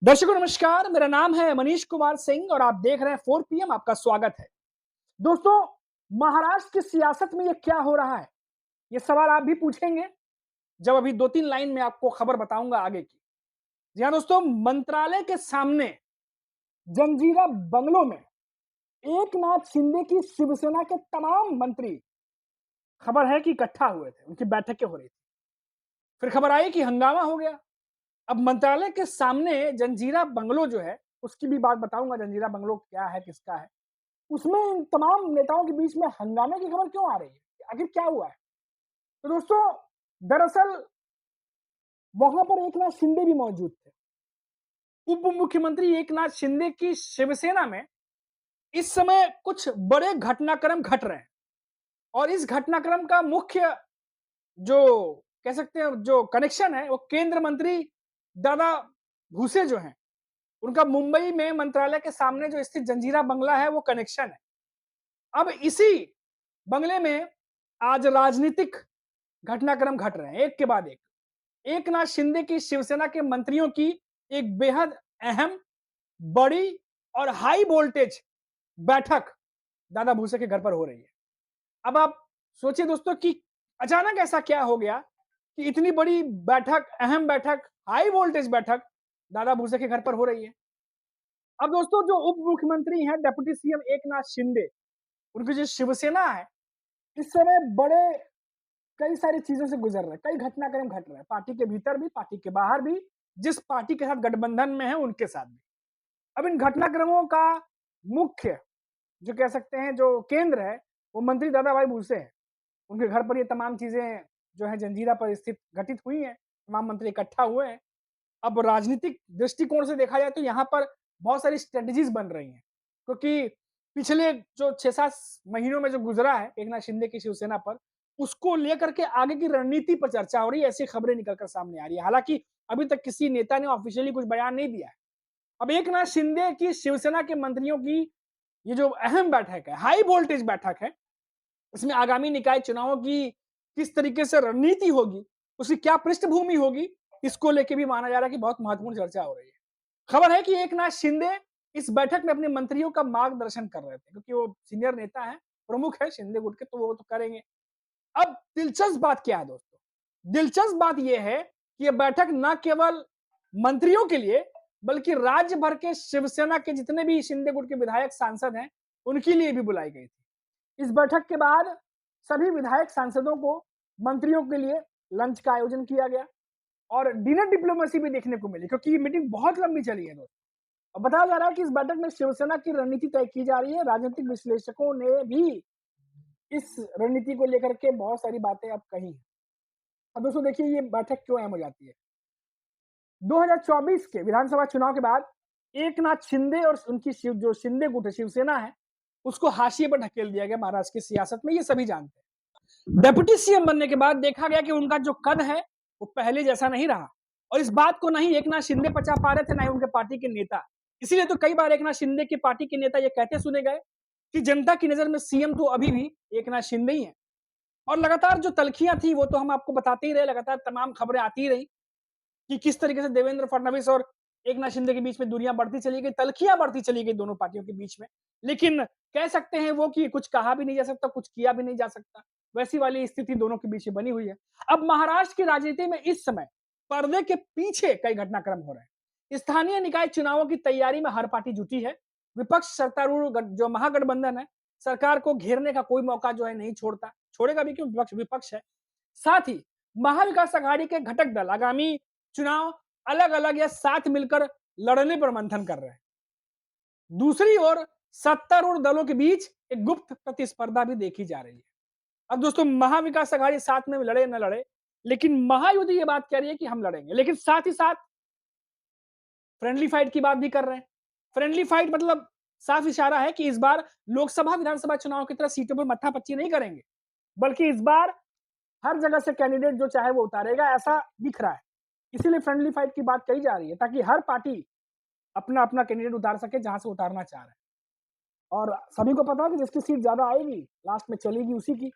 दर्शकों नमस्कार, मेरा नाम है मनीष कुमार सिंह और आप देख रहे हैं 4 पीएम। आपका स्वागत है। दोस्तों, महाराष्ट्र की सियासत में ये क्या हो रहा है? ये सवाल आप भी पूछेंगे जब अभी 2-3 लाइन में आपको खबर बताऊंगा आगे की। जी हाँ दोस्तों, मंत्रालय के सामने जंजीरा बंगलों में एकनाथ शिंदे की शिवसेना के तमाम मंत्री खबर है कि इकट्ठा हुए थे, उनकी बैठकें हो रही थी। फिर खबर आई कि हंगामा हो गया। अब मंत्रालय के सामने जंजीरा बंगलो जो है, उसकी भी बात बताऊंगा। जंजीरा बंगलो क्या है, किसका है? उसमें इन तमाम नेताओं के बीच में हंगामे की खबर क्यों आ रही है? आखिर क्या हुआ है? तो दोस्तों, दरअसल वहां पर एकनाथ शिंदे भी मौजूद थे। उप मुख्यमंत्री एकनाथ शिंदे की शिवसेना में इस समय कुछ बड़े घटनाक्रम घट रहे हैं और इस घटनाक्रम का मुख्य जो कह सकते हैं जो कनेक्शन है वो केंद्र मंत्री दादा भूसे जो हैं, उनका मुंबई में मंत्रालय के सामने जो स्थित जंजीरा बंगला है वो कनेक्शन है। अब इसी बंगले में आज राजनीतिक घटनाक्रम घट रहे हैं एक के बाद एक। एकनाथ शिंदे की शिवसेना के मंत्रियों की एक बेहद अहम, बड़ी और हाई वोल्टेज बैठक दादा भूसे के घर पर हो रही है। अब आप सोचिए दोस्तों कि अचानक ऐसा क्या हो गया कि इतनी बड़ी बैठक, अहम बैठक, हाई वोल्टेज बैठक दादा भूसे के घर पर हो रही है। अब दोस्तों, जो उप मुख्यमंत्री हैं डेप्यूटी सीएम एकनाथ शिंदे, उनकी जो शिवसेना है, इस समय बड़े कई सारी चीजों से गुजर रहे हैं, कई घटनाक्रम घट रहे हैं, पार्टी के भीतर भी, पार्टी के बाहर भी, जिस पार्टी के साथ गठबंधन में है उनके साथ भी। अब इन घटनाक्रमों का मुख्य जो कह सकते हैं जो केंद्र है वो मंत्री दादा भाई भूसे हैं। उनके घर पर ये तमाम चीजें जो है जंजीरा पर स्थित घटित हुई हैं, तमाम मंत्री इकट्ठा हुए हैं। अब राजनीतिक दृष्टिकोण से देखा जाए तो यहाँ पर बहुत सारी स्ट्रेटजीज बन रही हैं, क्योंकि पिछले जो 6-7 महीनों में जो गुजरा है एकनाथ शिंदे की शिवसेना पर, उसको लेकर के आगे की रणनीति पर चर्चा हो रही है। ऐसी खबरें निकलकर सामने आ रही है। हालांकि अभी तक किसी नेता ने ऑफिशियली कुछ बयान नहीं दिया है। अब एकनाथ शिंदे की शिवसेना के मंत्रियों की ये जो अहम बैठक है, हाई वोल्टेज बैठक है, इसमें आगामी निकाय चुनावों की किस तरीके से रणनीति होगी, उसकी क्या पृष्ठभूमि होगी, इसको लेके भी माना जा रहा है कि बहुत महत्वपूर्ण चर्चा हो रही है। खबर है कि एकनाथ शिंदे इस बैठक में अपने मंत्रियों का मार्गदर्शन कर रहे थे, क्योंकि वो सीनियर नेता हैं, प्रमुख है शिंदे गुट के, तो वो तो करेंगे। अब दिलचस्प बात क्या है दोस्तों? दिलचस्प बात यह है कि यह बैठक न केवल मंत्रियों के लिए बल्कि राज्य भर के शिवसेना के जितने भी शिंदे गुट के विधायक सांसद हैं, उनके लिए भी बुलाई गई थी। इस बैठक के बाद सभी विधायक सांसदों को मंत्रियों के लिए लंच का आयोजन किया गया और डिनर डिप्लोमेसी भी देखने को मिली, क्योंकि ये मीटिंग बहुत लंबी चली है दोस्तों। और बताया जा रहा है कि इस बैठक में शिवसेना की रणनीति तय की जा रही है। राजनीतिक विश्लेषकों ने भी इस रणनीति को लेकर के बहुत सारी बातें अब कही हैं। अब दोस्तों देखिए, ये बैठक क्यों अहम हो जाती है? 2024 के विधानसभा चुनाव के बाद एकनाथ शिंदे और उनकी जो शिंदे गुट है, शिवसेना है, उसको हाशिए पर ढकेल दिया गया महाराष्ट्र की सियासत में, ये सभी जानते हैं। डेप्यूटी सीएम बनने के बाद देखा गया कि उनका जो कद है वो पहले जैसा नहीं रहा और इस बात को नहीं एकनाथ शिंदे पचा पा रहे थे, ना ही उनके पार्टी के नेता। इसीलिए तो कई बार एकनाथ शिंदे की पार्टी के नेता ये कहते सुने गए कि जनता की नजर में सीएम तो अभी भी एकनाथ शिंदे ही है। और लगातार जो तल्खियां थी वो तो हम आपको बताते ही रहे, लगातार तमाम खबरें आती ही रही कि किस तरीके से देवेंद्र फडणवीस और एकनाथ शिंदे के बीच में दूरियां बढ़ती चली गई, तल्खियां बढ़ती चली गई दोनों पार्टियों के बीच में। लेकिन कह सकते हैं वो कि कुछ कहा भी नहीं जा सकता, कुछ किया भी नहीं जा सकता, वैसी वाली स्थिति दोनों के बीच में बनी हुई है। अब महाराष्ट्र की राजनीति में इस समय पर्दे के पीछे कई घटनाक्रम हो रहे हैं। स्थानीय निकाय चुनावों की तैयारी में हर पार्टी जुटी है। विपक्ष सत्तारूढ़ जो महागठबंधन है, सरकार को घेरने का कोई मौका जो है नहीं छोड़ता, छोड़ेगा भी क्यों, विपक्ष विपक्ष है। साथ ही महाविकास आघाड़ी के घटक दल आगामी चुनाव अलग अलग या साथ मिलकर लड़ने पर मंथन कर रहे हैं। दूसरी ओर सत्तारूढ़ दलों के बीच एक गुप्त प्रतिस्पर्धा भी देखी जा रही है। अब दोस्तों, महाविकास आघाड़ी साथ में लड़े न लड़े, लेकिन महायुति ये बात कह रही है कि हम लड़ेंगे, लेकिन साथ ही साथ फ्रेंडली फाइट की बात भी कर रहे हैं। फ्रेंडली फाइट मतलब साफ इशारा है कि इस बार लोकसभा विधानसभा चुनाव की तरह सीटों पर मत्थापच्ची नहीं करेंगे, बल्कि इस बार हर जगह से कैंडिडेट जो चाहे वो उतारेगा, ऐसा दिख रहा है। इसीलिए फ्रेंडली फाइट की बात कही जा रही है, ताकि हर पार्टी अपना अपना कैंडिडेट उतार सके जहां से उतारना चाह रहे हैं। और सभी को पता है कि जिसकी सीट ज्यादा आएगी लास्ट में चलेगी उसी की।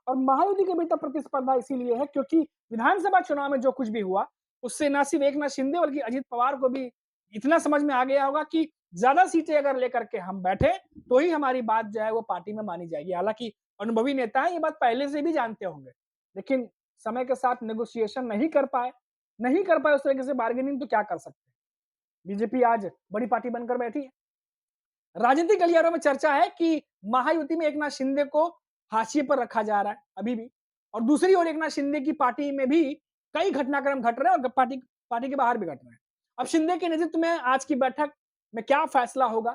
और महायुति के भीतर प्रतिस्पर्धा इसीलिए है क्योंकि विधानसभा चुनाव में जो कुछ भी हुआ उससे न सिर्फ एकनाथ शिंदे बल्कि अजित पवार को भी इतना समझ में आ गया होगा कि ज़्यादा सीटें अगर लेकर के हम बैठे, तो ही हमारी बात जो है वो पार्टी में मानी जाएगी। हालाँकि अनुभवी नेता हैं, ये बात पहले से भी जानते होंगे। लेकिन समय के साथ नेगोशिएशन नहीं कर पाए उस तरीके से बार्गेनिंग तो क्या कर सकते हैं। बीजेपी आज बड़ी पार्टी बनकर बैठी है। राजनीतिक गलियारों में चर्चा है कि महायुति में एकनाथ शिंदे को हाशिए पर रखा जा रहा है अभी भी, और दूसरी ओर एकनाथ शिंदे की पार्टी में भी कई घटनाक्रम घट रहे हैं और पार्टी पार्टी के बाहर भी घट रहे हैं। अब शिंदे के नेतृत्व में आज की बैठक में क्या फैसला होगा,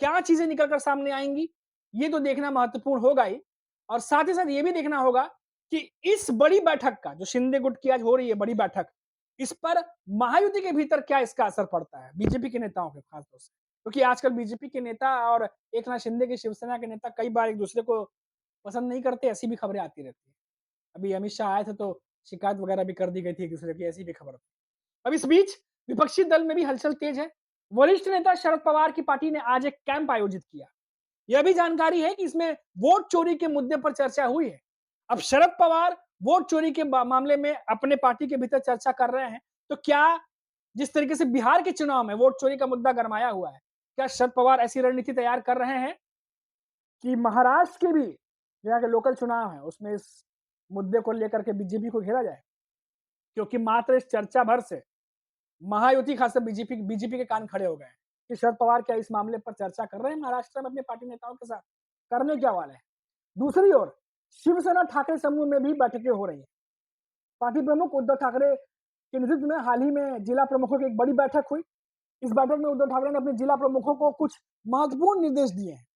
क्या चीजें निकल कर सामने आएंगी, ये तो देखना महत्वपूर्ण होगा ही। और साथ ही साथ ये भी देखना होगा कि इस बड़ी बैठक का, जो शिंदे गुट की आज हो रही है बड़ी बैठक, इस पर महायुति के भीतर क्या इसका असर पड़ता है, बीजेपी के नेताओं के खासतौर से। क्योंकि आजकल बीजेपी के नेता और एकनाथ शिंदे के शिवसेना के नेता कई बार एक दूसरे को पसंद नहीं करते, ऐसी भी खबरें आती रहती है। अभी अमित शाह आए थे तो शिकायत वगैरह भी कर दी गई थी एक दूसरे की, ऐसी भी खबर थी। अब इस बीच विपक्षी दल में भी हलचल तेज है। वरिष्ठ नेता शरद पवार की पार्टी ने आज एक कैंप आयोजित किया। यह भी जानकारी है कि इसमें वोट चोरी के मुद्दे पर चर्चा हुई है। अब शरद पवार वोट चोरी के मामले में अपने पार्टी के भीतर चर्चा कर रहे हैं, तो क्या जिस तरीके से बिहार के चुनाव में वोट चोरी का मुद्दा गरमाया हुआ है, क्या शरद पवार ऐसी रणनीति तैयार कर रहे हैं कि महाराष्ट्र के भी यहाँ के लोकल चुनाव है उसमें इस मुद्दे को लेकर के बीजेपी को घेरा जाए? क्योंकि मात्र इस चर्चा भर से महायुति खासकर बीजेपी बीजेपी के कान खड़े हो गए हैं कि शरद पवार क्या इस मामले पर चर्चा कर रहे हैं महाराष्ट्र में अपने पार्टी नेताओं के साथ, करने क्या वाले हैं। दूसरी ओर शिवसेना ठाकरे समूह में भी बैठकें हो रही है। पार्टी प्रमुख उद्धव ठाकरे के नेतृत्व में हाल ही में जिला प्रमुखों की एक बड़ी बैठक हुई। इस बैठक में उद्धव ठाकरे ने अपने जिला प्रमुखों को कुछ महत्वपूर्ण निर्देश दिए हैं।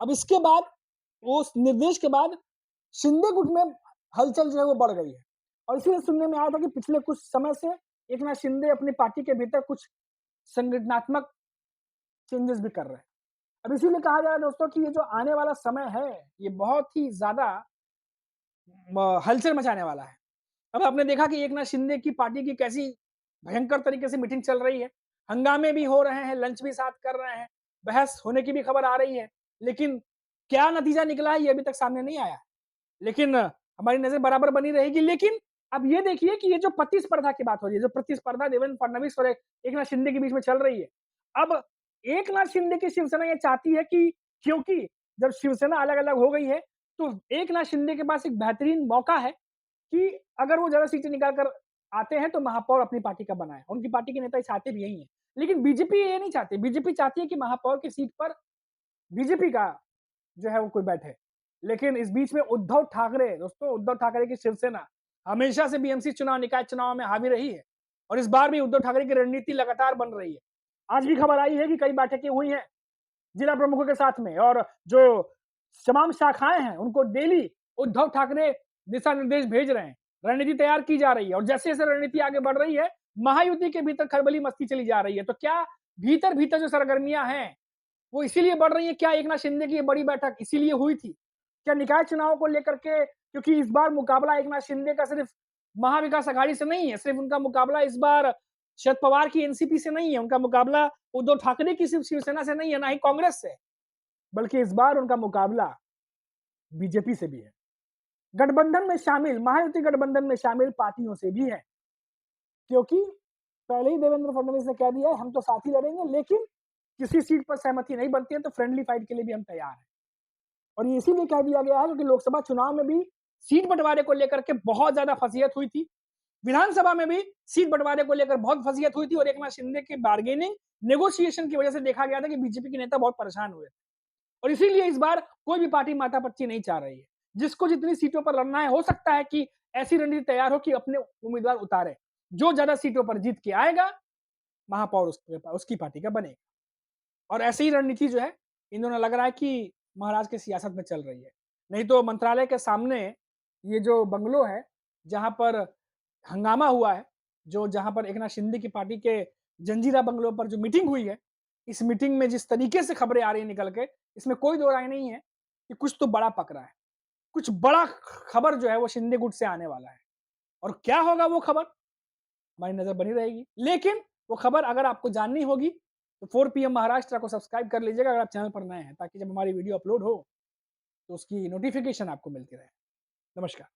अब इसके बाद, उस निर्देश के बाद शिंदे गुट में हलचल जो है वो बढ़ गई है, और इसीलिए सुनने में आया था कि पिछले कुछ समय से एकनाथ शिंदे अपनी पार्टी के भीतर कुछ संगठनात्मक चेंजेस भी कर रहे हैं। अब इसीलिए कहा जा रहा है दोस्तों कि ये जो आने वाला समय है, ये बहुत ही ज्यादा हलचल मचाने वाला है। अब आपने देखा कि एकनाथ शिंदे की पार्टी की कैसी भयंकर तरीके से मीटिंग चल रही है, हंगामे भी हो रहे हैं, लंच भी साथ कर रहे हैं, बहस होने की भी खबर आ रही है, लेकिन क्या नतीजा निकला है ये अभी तक सामने नहीं आया। लेकिन हमारी नजर बराबर बनी रहेगी। लेकिन अब ये देखिए कि ये जो प्रतिस्पर्धा की बात हो रही है, जो प्रतिस्पर्धा देवेंद्र फडणवीस और एकनाथ शिंदे के बीच में चल रही है, अब एकनाथ शिंदे की शिवसेना ये चाहती है कि, क्योंकि जब शिवसेना अलग अलग हो गई है तो एकनाथ शिंदे के पास एक बेहतरीन मौका है कि अगर वो ज्यादा सीटें निकाल कर आते हैं तो महापौर अपनी पार्टी का बनाए। उनकी पार्टी के नेता चाहते भी यही है, लेकिन बीजेपी ये नहीं चाहती। बीजेपी चाहती है कि महापौर की सीट पर बीजेपी का जो है वो कोई बैठे। लेकिन इस बीच में उद्धव ठाकरे, दोस्तों उद्धव ठाकरे की शिवसेना हमेशा से बीएमसी चुनाव, निकाय चुनाव में हावी रही है, और इस बार भी उद्धव ठाकरे की रणनीति लगातार बन रही है। आज भी खबर आई है कि कई बैठकें हुई हैं जिला प्रमुखों के साथ में, और जो तमाम शाखाएं हैं उनको डेली उद्धव ठाकरे दिशा निर्देश भेज रहे हैं, रणनीति तैयार की जा रही है, और जैसे जैसे रणनीति आगे बढ़ रही है, महायुति के भीतर खलबली मस्ती चली जा रही है। तो क्या भीतर भीतर जो सरगर्मियां हैं वो इसीलिए बढ़ रही है? क्या एकनाथ शिंदे की ये बड़ी बैठक इसीलिए हुई थी? क्या निकाय चुनाव को लेकर के, क्योंकि इस बार मुकाबला एकनाथ शिंदे का सिर्फ महाविकास आघाड़ी से नहीं है, सिर्फ उनका मुकाबला इस बार शरद पवार की एनसीपी से नहीं है, उनका मुकाबला उद्धव ठाकरे की सिर्फ शिवसेना से नहीं है, ना ही कांग्रेस से, बल्कि इस बार उनका मुकाबला बीजेपी से भी है। गठबंधन में शामिल, महायुति गठबंधन में शामिल पार्टियों से भी है, क्योंकि पहले ही देवेंद्र फडणवीस ने कह दिया है हम तो साथ ही लड़ेंगे, लेकिन किसी सीट पर सहमति नहीं बनती है तो फ्रेंडली फाइट के लिए भी हम तैयार हैं। और ये इसीलिए कह दिया गया है क्योंकि लोकसभा चुनाव में भी सीट बंटवारे को लेकर के बहुत ज्यादा फसीयत हुई थी, विधानसभा में भी सीट बंटवारे को लेकर बहुत फसीयत हुई थी, और एकनाथ शिंदे के बार्गेनिंग नेगोशिएशन की वजह से देखा गया था कि बीजेपी के नेता बहुत परेशान हुए थे। और इसीलिए इस बार कोई भी पार्टी मातापच्ची नहीं चाह रही है। जिसको जितनी सीटों पर लड़ना है, हो सकता है कि ऐसी रणनीति तैयार हो कि अपने उम्मीदवार उतारे, जो ज्यादा सीटों पर जीत के आएगा महापौर उसकी पार्टी का बनेगा। और ऐसी ही रणनीति जो है इन दोनों लग रहा है कि महाराष्ट्र की सियासत में चल रही है। नहीं तो मंत्रालय के सामने ये जो बंगलो है जहां पर हंगामा हुआ है, जो जहां पर एकनाथ शिंदे की पार्टी के जंजीरा बंगलो पर जो मीटिंग हुई है, इस मीटिंग में जिस तरीके से खबरें आ रही है निकल के, इसमें कोई दो राय नहीं है कि कुछ तो बड़ा पक रहा है, कुछ बड़ा खबर जो है वो शिंदे गुट से आने वाला है। और क्या होगा वो खबर, हमारी नजर बनी रहेगी। लेकिन वो खबर अगर आपको जाननी होगी तो 4 PM महाराष्ट्र को सब्सक्राइब कर लीजिएगा अगर आप चैनल पर नए हैं, ताकि जब हमारी वीडियो अपलोड हो तो उसकी नोटिफिकेशन आपको मिलती रहे। नमस्कार।